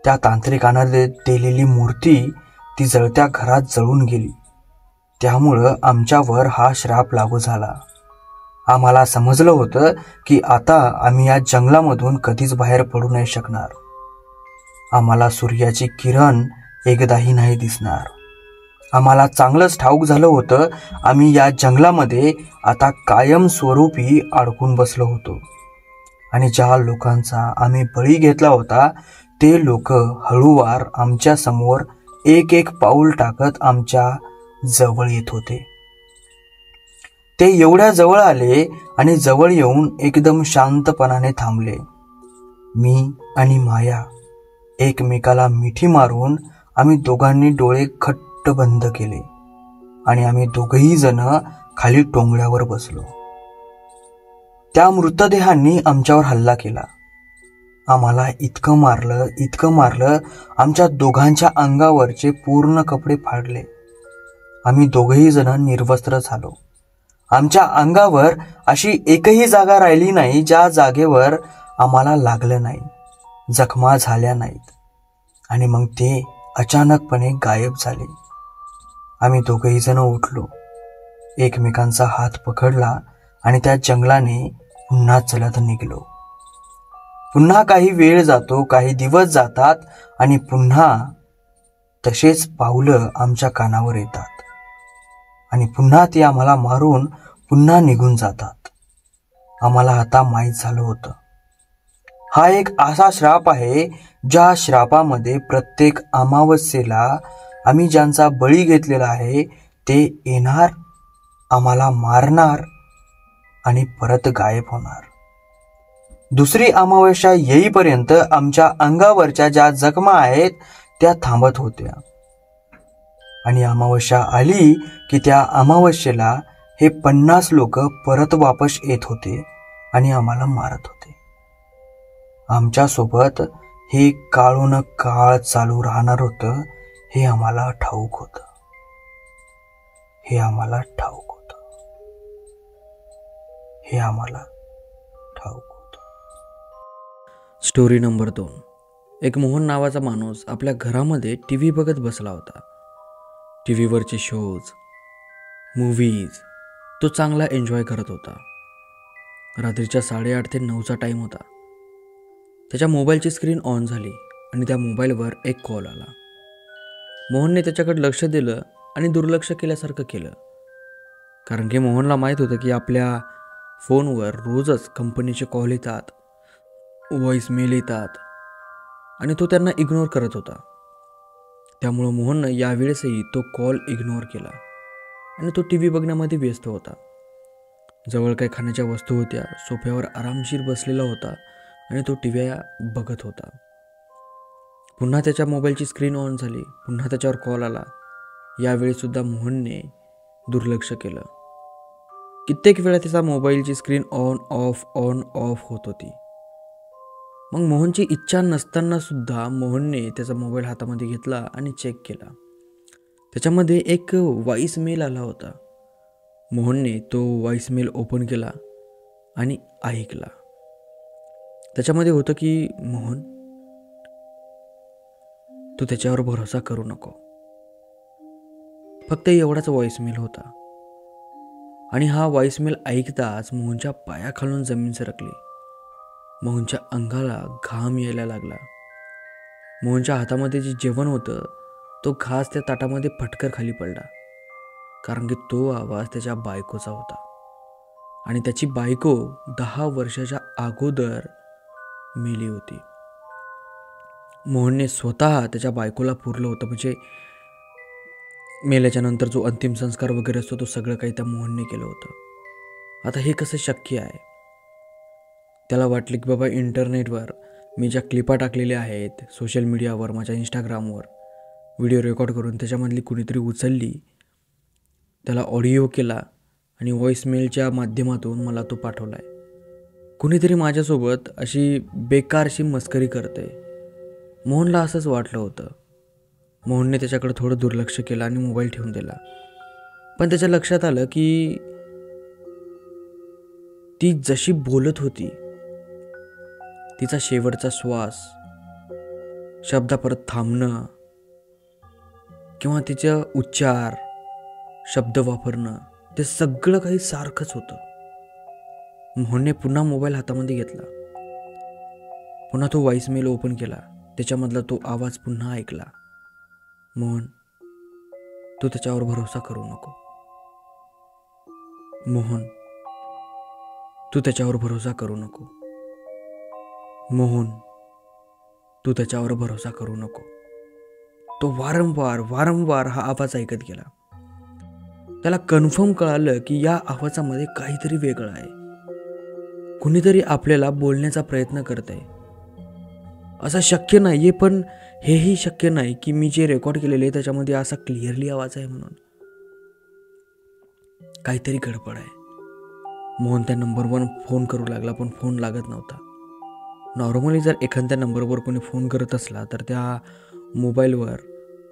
त्या तांत्रिकानं दिलेली मूर्ती ती जळत्या घरात जळून गेली. त्यामुळं आमच्यावर हा श्राप लागू झाला. आम्हाला समजलं होतं की आता आम्ही या जंगलामधून कधीच बाहेर पडू नाही शकणार. आम्हाला सूर्याची किरण एकदाही नाही दिसणार. आम्हाला चांगलंच ठाऊक झालं होतं आम्ही या जंगलामध्ये आता कायमस्वरूपी अडकून बसलो होतो. आणि ज्या लोकांचा आम्ही बळी घेतला होता ते लोक हळूवार आमच्या समोर एक एक पाऊल टाकत आमच्या जवळ येत होते. ते एवढ्या जवळ आले आणि जवळ येऊन एकदम शांतपणाने थांबले. मी आणि माया एकमेकाला मिठी मारून आम्ही दोघांनी डोळे घट्ट बंद केले. आणि आम्ही दोघही जण खाली टोंगळ्यावर बसलो. त्या मृतदेहांनी आमच्यावर हल्ला केला. आम्हाला इतकं मारलं, आमच्या दोघांच्या अंगावरचे पूर्ण कपडे फाडले. आम्ही दोघही जण निर्वस्त्र झालो. आमच्या अंगावर अशी एकही जागा राहिली नाही ज्या जागेवर आम्हाला लागलं नाही, जखमा झाल्या नाहीत. आणि मग ते अचानकपणे गायब झाले. आम्ही दोघही जण उठलो, एकमेकांचा हात पकडला आणि त्या जंगलाने पुन्हा चलत निघलो. पुन्हा काही वेळ जातो, काही दिवस जातात आणि पुन्हा तसेच पावलं आमच्या कानावर येतात आणि पुन्हा ते आम्हाला मारून पुन्हा निघून जातात. आम्हाला आता माहीत झालं होतं, हा एक असा श्राप आहे ज्या श्रापामध्ये प्रत्येक अमावस्येला आम्ही ज्यांचा बळी घेतलेला आहे ते येणार, आम्हाला मारणार आणि परत गायब होणार. दुसरी अमावस्या येईपर्यंत आमच्या अंगावरच्या ज्या जखमा आहेत त्या थांबत होत्या आणि अमावस्या आली की त्या अमावस्येला हे 50 लोक परत वापस येत होते आणि आम्हाला मारत होते. आमच्यासोबत हे काळोन काळ चालू राहणार होतं हे आम्हाला ठाऊक होतं. Story number 2. एक मोहन नावाचा माणूस आपल्या घरामध्ये TV बघत बसला होता. टीव्हीवरचे शोज, मूव्हीज तो चांगला एन्जॉय करत होता. रात्रीच्या 8:30 ते 9चा टाईम होता. त्याच्या मोबाईलची स्क्रीन ऑन झाली आणि त्या मोबाईलवर एक कॉल आला. मोहनने त्याच्याकडे लक्ष दिलं आणि दुर्लक्ष केल्यासारखं केलं, कारण की मोहनला माहीत होतं की आपल्या फोनवर रोजच कंपनीचे कॉल येतात, व्हॉइसमेल येतात आणि तो त्यांना इग्नोर करत होता. त्यामुळं मोहननं यावेळेसही तो कॉल इग्नोर केला आणि तो TV बघण्यामध्ये व्यस्त होता. जवळ काही खाण्याच्या वस्तू होत्या, सोफ्यावर आरामशीर बसलेला होता आणि तो TV बघत होता. पुन्हा त्याच्या मोबाईलची स्क्रीन ऑन झाली, पुन्हा त्याच्यावर कॉल आला. यावेळीसुद्धा मोहनने दुर्लक्ष केलं. कित्येक वेळा त्याचा मोबाईलची स्क्रीन ऑन ऑफ होत होती. मग मोहनची इच्छा नसताना सुद्धा मोहनने त्याचा मोबाईल हातामध्ये घेतला आणि चेक केला. त्याच्यामध्ये एक व्हॉइसमेल आला होता. मोहनने तो व्हॉइसमेल ओपन केला आणि ऐकला. त्याच्यामध्ये होतं की मोहन, तू त्याच्यावर भरोसा करू नको. फक्त एवढाच व्हॉइसमेल होता. आणि हा व्हॉइसमेल ऐकताच मोहनच्या पायाखालून जमीन सरकली. मोहनच्या अंगाला घाम यायला लागला. मोहनच्या हातामध्ये जे जेवण होतं तो घास त्या ताटामध्ये फटकर खाली पडला, कारण की तो आवाज त्याच्या बायकोचा होता आणि त्याची बायको 10 वर्षाच्या अगोदर मेली होती. मोहनने स्वतः त्याच्या बायकोला पुरलं होतं, म्हणजे मेल्याच्या नंतर जो अंतिम संस्कार वगैरे असतो तो सगळं काही त्या मोहनने केलं होतं. आता हे कसं शक्य आहे? त्याला वाटलं की बाबा इंटरनेटवर मी ज्या क्लिपा टाकलेल्या आहेत, सोशल मीडियावर, माझ्या इंस्टाग्रामवर व्हिडिओ रेकॉर्ड करून त्याच्यामधली कुणीतरी उचलली, त्याला ऑडिओ केला आणि व्हॉइसमेलच्या माध्यमातून मला तो पाठवला आहे. कुणीतरी माझ्यासोबत अशी बेकारशी मस्करी करते. मोहनला असंच वाटलं होतं. मोहनने त्याच्याकडे थोडं दुर्लक्ष केलं आणि मोबाईल ठेवून दिला. पण त्याच्या लक्षात आलं की ती जशी बोलत होती, तिचा शेवटचा श्वास, शब्द परत थांबणं किंवा तिचे उच्चार, शब्द वापरणं, ते सगळं काही सारखंच होतं. मोहनने पुन्हा मोबाईल हातामध्ये घेतला. पुन्हा तो व्हॉइसमेल ओपन केला. त्याच्यामधला तो आवाज पुन्हा ऐकला. मोहन, तू त्याच्यावर भरोसा करू नको. मोहन, तू त्याच्यावर भरोसा करू नको. मोहन, तू त्याच्यावर भरोसा करू नको. तो वारंवार हा आवाज ऐकत गेला. त्याला कन्फर्म कळालं की या आवाजामध्ये काहीतरी वेगळं आहे. कुणीतरी आपल्याला बोलण्याचा प्रयत्न करत आहे. असं शक्य नाहीये, पण हेही शक्य नाही की मी जे रेकॉर्ड केलेले त्याच्यामध्ये असा क्लिअरली आवाज आहे म्हणून. काहीतरी गडबड आहे. मोहन त्या नंबरवर फोन करू लागला, पण फोन लागत नव्हता. नॉर्मली जर एखाद्या नंबरवर कोणी फोन करत असला तर त्या मोबाईलवर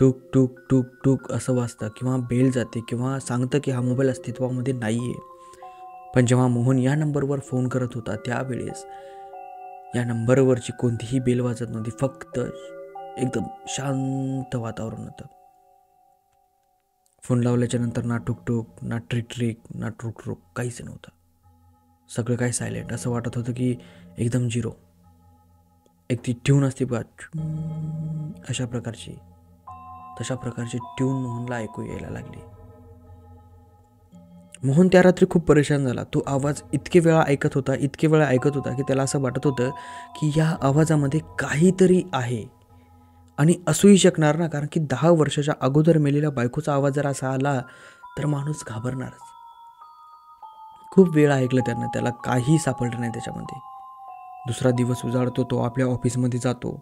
टूक टूक टूक टूक असं वाजतं किंवा बेल जाते किंवा सांगतं की हा मोबाईल अस्तित्वामध्ये नाही आहे. पण जेव्हा मोहन या नंबरवर फोन करत होता त्यावेळेस या नंबरवरची कोणतीही बेल वाजत नव्हती. फक्त एकदम शांत वातावरण होतं. फोन लावल्याच्या नंतर ना टुकटुक, ना ट्रिक ना ट्रुक काहीच नव्हतं. सगळं काही सायलेंट. असं वाटत होतं की एकदम झिरो. एक ती ट्यून असते बघा, तशा प्रकारची ट्यून मोहनला ऐकू यायला लागली. मोहन त्या रात्री खूप परेशान झाला. तो आवाज इतके वेळा ऐकत होता की त्याला असं वाटत होतं की या आवाजामध्ये काहीतरी आहे आणि असूही शकणार ना, कारण की 10 वर्षाच्या अगोदर मेलेल्या बायकोचा आवाज जर असा आला तर माणूस घाबरणारच. खूप वेळा ऐकलं त्याला काही सापडलं नाही त्याच्यामध्ये. दुसरा दिवस उजाडतो, तो आपल्या ऑफिसमध्ये जातो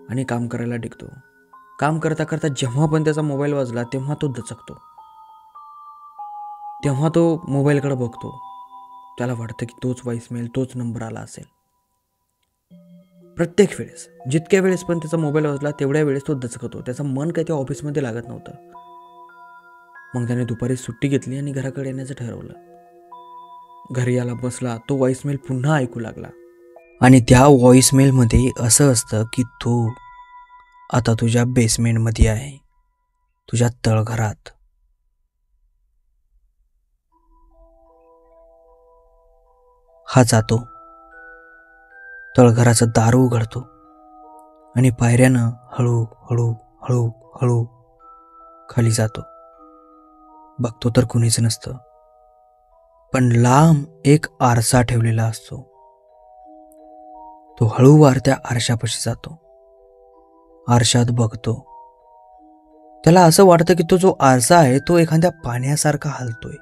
आणि काम करायला निघतो. काम करता करता जेव्हा पण त्याचा मोबाईल वाजला तेव्हा तो दचकतो. तेव्हा तो मोबाईलकडे बघतो. त्याला वाटतं की तोच व्हॉइसमेल, तोच नंबर आला असेल. प्रत्येक वेळेस, जितक्या वेळेस पण त्याचा मोबाईल वाजला तेवढ्या वेळेस तो दचकतो. त्याचं मन काही त्या ऑफिसमध्ये लागत नव्हतं. मग त्याने दुपारी सुट्टी घेतली आणि घराकडे येण्याचं ठरवलं. घरी यायला बसला, तो व्हॉइसमेल पुन्हा ऐकू लागला. आणि त्या व्हॉइसमेलमध्ये असं असतं की तू आता तुझ्या बेसमेंटमध्ये आहे, तुझ्या तळघरात. हा जातो, तळघराचं दार उघडतो आणि पायऱ्यानं हळू हळू हळू हळू खाली जातो. बघतो तर कुणीच नसतं, पण लांब एक आरसा ठेवलेला असतो. तो हळूवार त्या आरशापाशी जातो. आरशात बघतो. त्याला असं वाटतं की तो जो आरसा आहे तो एखाद्या पाण्यासारखा हलतोय.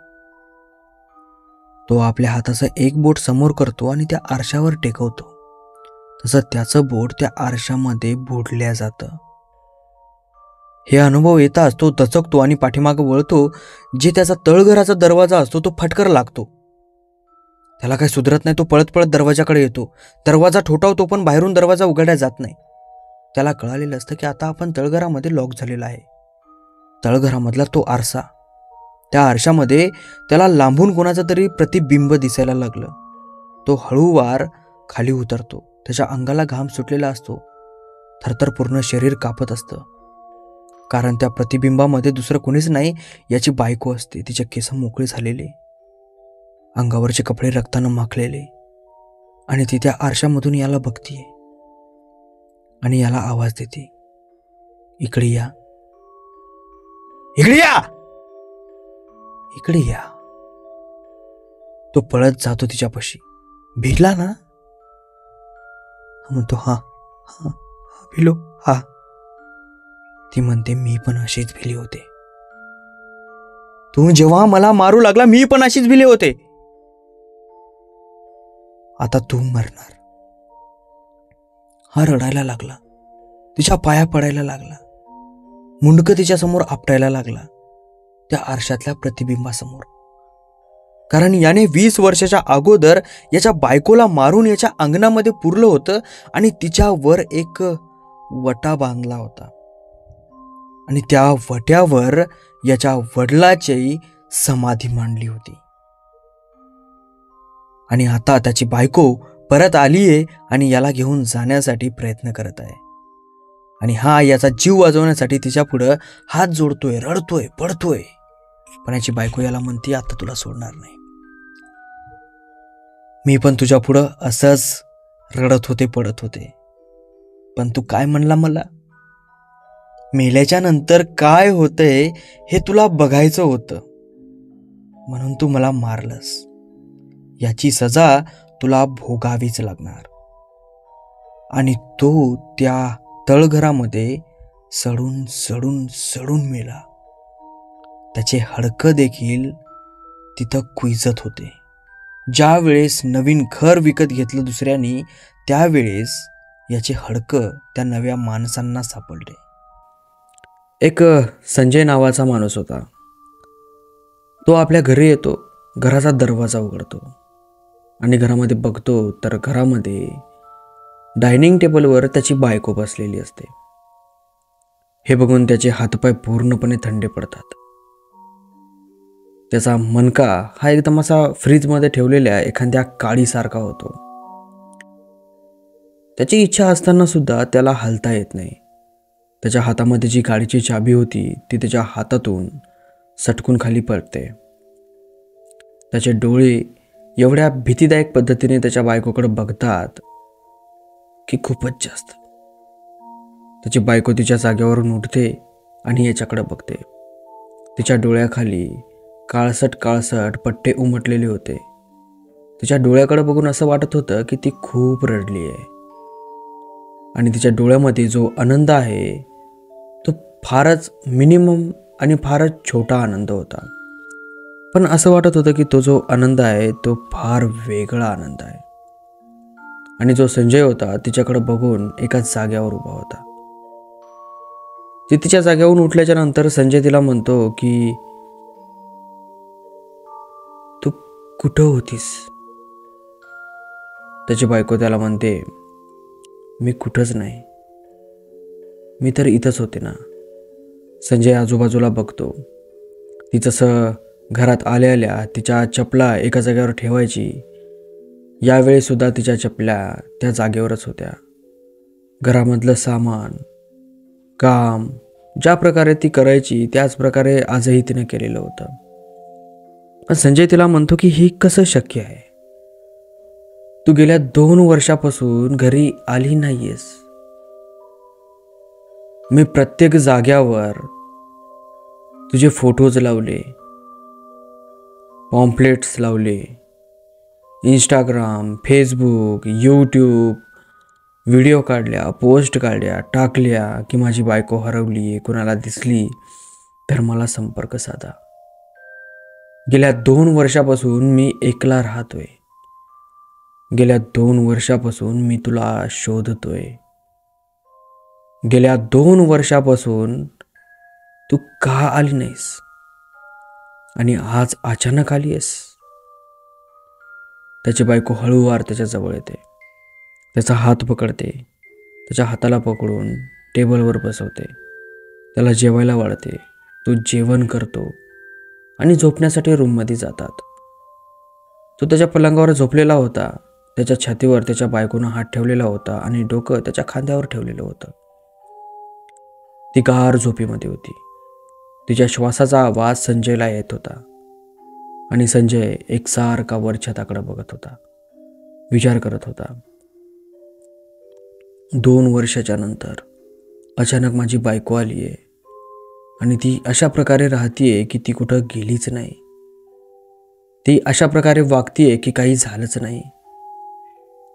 तो आपल्या हाताचं एक बोट समोर करतो आणि त्या आरशावर टेकवतो. तसं त्याचं बोट त्या आरशामध्ये बुडल्या जातं. हे अनुभव येताच तो दचकतो आणि पाठीमागं वळतो. जे त्याचा तळघराचा दरवाजा असतो तो फटकर लागतो. त्याला काही सुधरत नाही. तो पळत पळत दरवाजाकडे येतो. दरवाजा ठोठावतो पण बाहेरून दरवाजा उघडला जात नाही. त्याला कळालेलं असतं की आता आपण तळघरामध्ये लॉक झालेला आहे. तळघरामधला तो आरसा, त्या आरशामध्ये त्याला लांबून कोणाचं तरी प्रतिबिंब दिसायला लागलं. तो हळूवार खाली उतरतो. त्याच्या अंगाला घाम सुटलेला असतो. थरथर पूर्ण शरीर कापत असतं. कारण त्या प्रतिबिंबामध्ये दुसरं कोणीच नाही, याची बायको असते. तिचे केस मोकळे झालेले, अंगावरचे कपडे रक्तानं माखलेले, आणि ती त्या आरशामधून याला बघतीये आणि याला आवाज देते, इकडे या, इकडे या, इकडे या. तो पळत जातो तिच्यापाशी. भिला ना? म्हणतो हा हा भिलो हा. ती म्हणते मी पण अशीच भिली होते. तू जेव्हा मला मारू लागला मी पण अशीच भिले होते. आता तू मरणार. हा रडायला लागला. तिच्या पाया पडायला लागला. मुंडकं तिच्या समोर आपटायला लागला, त्या आरशातल्या प्रतिबिंबासमोर. कारण याने 20 वर्षाच्या अगोदर याच्या बायकोला मारून याच्या अंगणामध्ये पुरलं होतं आणि तिच्यावर एक वटा बांधला होता आणि त्या वट्यावर याच्या वडिलाची समाधी मांडली होती. आणि आता त्याची बायको परत आलीये आणि याला घेऊन जाण्यासाठी प्रयत्न करत आहे. आणि हा याचा जीव वाचवण्यासाठी तिच्या पुढं हात जोडतोय, रडतोय, पडतोय. पण याची बायको याला म्हणते, आता तुला सोडणार नाही. मी पण तुझ्या पुढं असंच रडत होते, पडत होते. पण तू काय म्हणला मला? मेल्याच्या नंतर काय होतंय हे तुला बघायचं होतं, म्हणून तू मला मारलंस. याची सजा तुला भोगावीच लागणार. आणि तो त्या तळघरामध्ये सडून सडून सडून मेला. त्याचे हाडकं देखील तिथं कुजत होते. ज्या वेळेस नवीन घर विकत घेतलं दुसऱ्यानी, त्यावेळेस याचे हाडकं त्या नव्या माणसांना सापडले. एक संजय नावाचा माणूस होता. तो आपल्या घरी येतो, घराचा दरवाजा उघडतो आणि घरामध्ये बघतो तर घरामध्ये डायनिंग टेबलवर त्याची बायको बसलेली असते. हे बघून त्याचे हातपाय पूर्णपणे थंडे पडतात. त्याचा मनका हा एकदम असा फ्रीजमध्ये ठेवलेल्या एखाद्या काडीसारखा होतो. त्याची इच्छा असताना सुद्धा त्याला हलता येत नाही. त्याच्या हातामध्ये जी गाडीची चाबी होती ती त्याच्या हातातून सटकून खाली पडते. त्याचे डोळे एवढ्या भीतीदायक पद्धतीने त्याच्या बायकोकडे बघतात की खूपच जास्त. त्याची बायको तिच्या जागेवरून उठते आणि याच्याकडे बघते. तिच्या डोळ्याखाली काळसट काळसट पट्टे उमटलेले होते. तिच्या डोळ्याकडे बघून असं वाटत होतं की ती खूप रडली आहे आणि तिच्या डोळ्यामध्ये जो आनंद आहे तो फारच मिनिमम आणि फारच छोटा आनंद होता. पण असं वाटत होतं की तो जो आनंद आहे तो फार वेगळा आनंद आहे. आणि जो संजय होता तिच्याकडे बघून एकाच जाग्यावर उभा होता. ती तिच्या जाग्यावरून उठल्याच्या नंतर संजय तिला म्हणतो की तू कुठं होतीस? त्याची बायको त्याला म्हणते, मी कुठंच नाही, मी तर इथंच होते ना. संजय आजूबाजूला बघतो. ती जसं घरात आल्या आल्या तिच्या चपला एका जागेवर ठेवायची, यावेळी सुद्धा तिच्या चपल्या त्या जागेवरच होत्या. घरामधलं सामान, काम ज्या प्रकारे ती करायची त्याच प्रकारे आजही तिने केलेलं होतं. पण संजय तिला म्हणतो की हे कसं शक्य आहे? तू गेल्या 2 वर्षापासून घरी आली नाहीयेस. मी प्रत्येक जाग्यावर तुझे फोटोज लावले, पॉम्पलेट्स लावले, इंस्टाग्राम, फेसबुक, यूट्यूब, व्हिडिओ काढल्या, पोस्ट काढल्या, टाकल्या की माझी बायको हरवली, कुणाला दिसली तर मला संपर्क साधा. गेल्या 2 वर्षापासून मी एकला राहतोय. गेल्या 2 वर्षापासून मी तुला शोधतोय. गेल्या 2 वर्षापासून तू का आली नाहीस आणि आज अचानक आली आहेस? त्याची बायको हळूवार त्याच्या जवळ येते, त्याचा हात पकडते, त्याच्या हाताला पकडून टेबलवर बसवते, त्याला जेवायला वाढते. तो जेवण करतो आणि झोपण्यासाठी रूममध्ये जातात. तो त्याच्या पलंगावर झोपलेला होता. त्याच्या छातीवर त्याच्या बायकोनं हात ठेवलेला होता आणि डोकं त्याच्या खांद्यावर ठेवलेलं होतं. ती गार झोपेमध्ये होती. तिच्या श्वासाचा आवाज संजयला येत होता आणि संजय एकसारखा वर छताकडे बघत होता, विचार करत होता. 2 वर्षाच्या नंतर अचानक माझी बायको आली आहे आणि ती अशा प्रकारे राहतीये की ती कुठं गेलीच नाही. ती अशा प्रकारे वागतीये की काही झालंच नाही.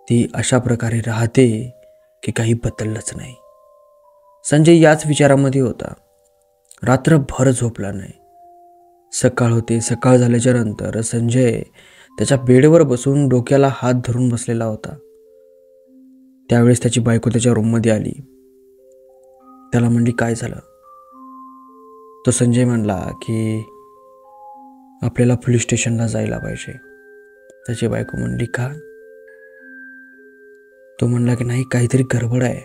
ती अशा प्रकारे राहते की काही बदललंच नाही. संजय याच विचारामध्ये होता. रात्रभर झोपला नाही. सकाळ होते. सकाळ झाल्याच्या नंतर संजय त्याच्या बेडवर बसून डोक्याला हात धरून बसलेला होता. त्यावेळेस त्याची बायको त्याच्या रूममध्ये आली. त्याला म्हणली, काय झालं? तो संजय म्हणला की आपल्याला पोलीस स्टेशनला जायला पाहिजे. त्याची बायको म्हणली, का? तो म्हणला की नाही, काहीतरी गडबड आहे.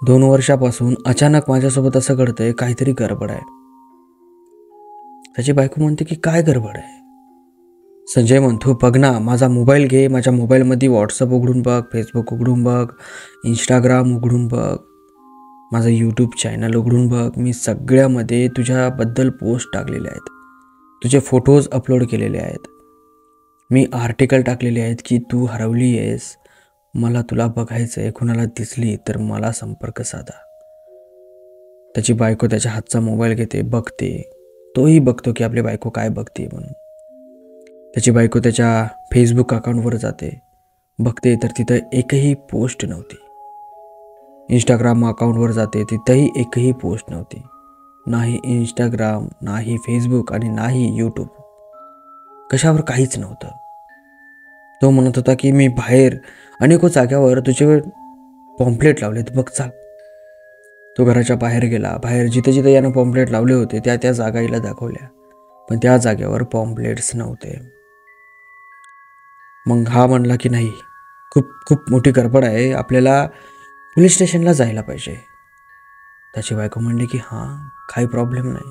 2 वर्षापासून अचानक माझ्यासोबत असं घडतंय, काहीतरी गडबड आहे. त्याची बायको म्हणते की काय गडबड आहे? संजय म्हणतो, बघ ना, माझा मोबाईल घे, माझ्या मोबाईलमध्ये व्हॉट्सअप उघडून बघ, फेसबुक उघडून बघ, इंस्टाग्राम उघडून बघ, माझं यूट्यूब चॅनल उघडून बघ. मी सगळ्यामध्ये तुझ्याबद्दल पोस्ट टाकलेले आहेत, तुझे फोटोज अपलोड केलेले आहेत, मी आर्टिकल टाकलेले आहेत की तू हरवली आहेस, मला तुला बघायचं आहे, कुणाला दिसली तर मला संपर्क साधा. त्याची बायको त्याच्या हातचा मोबाईल घेते, बघते. तोही बघतो की आपली बायको काय बघते म्हणून. त्याची बायको त्याच्या फेसबुक अकाउंटवर जाते, बघते तर तिथं एकही पोस्ट नव्हती. इंस्टाग्राम अकाउंटवर जाते, तिथंही एकही पोस्ट नव्हती. नाही इंस्टाग्राम, नाही फेसबुक आणि नाही यूट्यूब, कशावर काहीच नव्हतं. तो म्हणत होता की मी बाहेर अनेक जाग्यावर तुझे पॉम्पलेट लावलेत, बघ चाल. तो घराच्या बाहेर गेला. बाहेर जिथे जिथे यानं पॉम्पलेट लावले होते त्या त्या जागा हिला दाखवल्या. पण त्या जागेवर पॉम्पलेट्स नव्हते. मग हा म्हणला की नाही, खूप खूप मोठी गडबड आहे, आपल्याला पोलीस स्टेशनला जायला पाहिजे. त्याची बायको म्हणली की हां, काही प्रॉब्लेम नाही,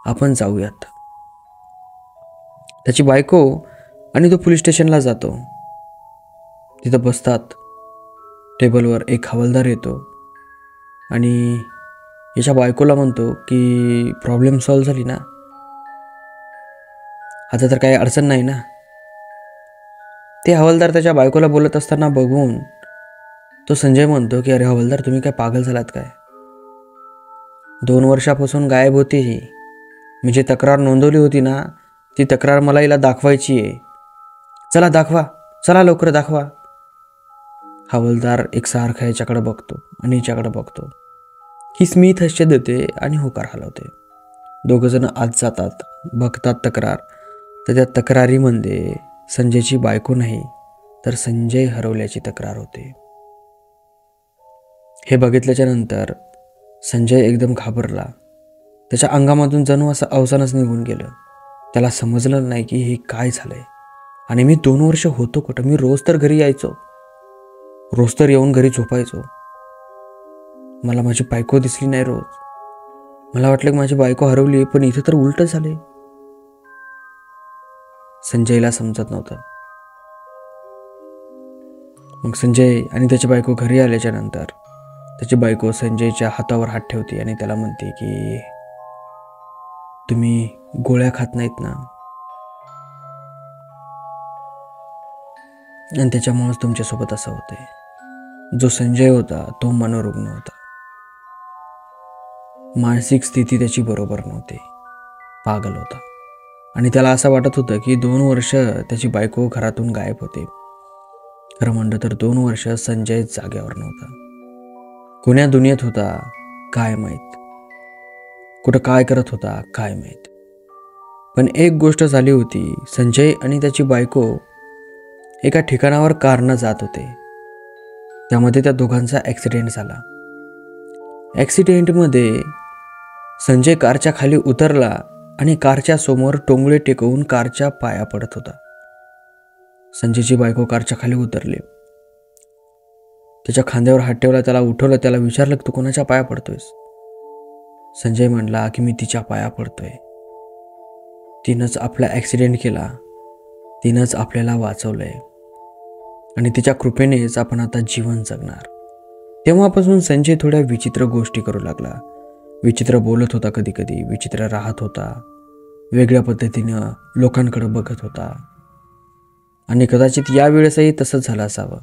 आपण जाऊयात. त्याची बायको आणि तो पोलीस स्टेशनला जातो. तिथं बसतात. टेबलवर एक हवालदार येतो आणि याच्या बायकोला म्हणतो की प्रॉब्लेम सॉल्व झाली ना, आता तर काही अडचण नाही ना. ते हवालदार त्याच्या बायकोला बोलत असताना बघून तो संजय म्हणतो की अरे हवालदार, तुम्ही काय पागल झालात काय? 2 वर्षापासून गायब होती ही. मी जी तक्रार नोंदवली होती ना, ती तक्रार मला हिला दाखवायची आहे. चला दाखवा, चला लवकर दाखवा. हवालदार एकसारखा याच्याकडे बघतो आणि हिच्याकडे बघतो. ही स्मित हास्य देते आणि होकार हलवते. दोघंजण आत जातात, बघतात तक्रार. तर त्या तक्रारीमध्ये संजयची बायको नाही तर संजय हरवल्याची तक्रार होते. हे बघितल्याच्या नंतर संजय एकदम घाबरला. त्याच्या अंगामधून जणू असं अवसानच निघून गेलं. त्याला समजलं नाही की हे काय झालंय आणि मी 2 वर्ष होतो कुठं. मी रोज तर घरी यायचो, रोज तर येऊन घरी झोपायचो. मला माझी बायको दिसली नाही रोज. मला वाटलं की माझी बायको हरवली, पण इथे तर उलट झाले. संजयला समजत नव्हतं. मग संजय आणि त्याची बायको घरी आल्याच्या नंतर त्याची बायको संजयच्या हातावर हात ठेवते आणि त्याला म्हणते की तुम्ही गोळ्या खात नाहीत ना, आणि त्याच्यामुळेच तुमच्यासोबत असं होतंय. जो संजय होता तो मनोरुग्ण होता. मानसिक स्थिती त्याची बरोबर नव्हती, पागल होता. आणि त्याला असं वाटत होतं की 2 वर्ष त्याची बायको घरातून गायब होते. खरं म्हणलं तर 2 वर्ष संजय जाग्यावर नव्हता. कोण्या दुनियेत होता काय माहीत, कुठं काय करत होता काय माहीत. पण एक गोष्ट झाली होती, संजय आणि त्याची बायको एका ठिकाणावर कारनं जात होते. त्यामध्ये त्या दोघांचा ॲक्सिडेंट झाला. ॲक्सिडेंटमध्ये संजय कारच्या खाली उतरला आणि कारच्या समोर टोंगळे टेकवून कारच्या पाया पडत होता. संजयची बायको कारच्या खाली उतरली, त्याच्या खांद्यावर हात ठेवला, त्याला उठवलं, त्याला विचारलं तू कोणाच्या पाया पडतोयस? संजय म्हणला की मी तिच्या पाया पडतोय. तिनंच आपला ॲक्सिडेंट केला, तिनंच आपल्याला वाचवलंय आणि तिच्या कृपेनेच आपण आता जीवन जगणार. तेव्हापासून संजय थोड्या विचित्र गोष्टी करू लागला. विचित्र बोलत होता, कधी कधी विचित्र राहत होता, वेगळ्या पद्धतीनं लोकांकडे बघत होता. आणि कदाचित यावेळेसही तसंच झालं असावं.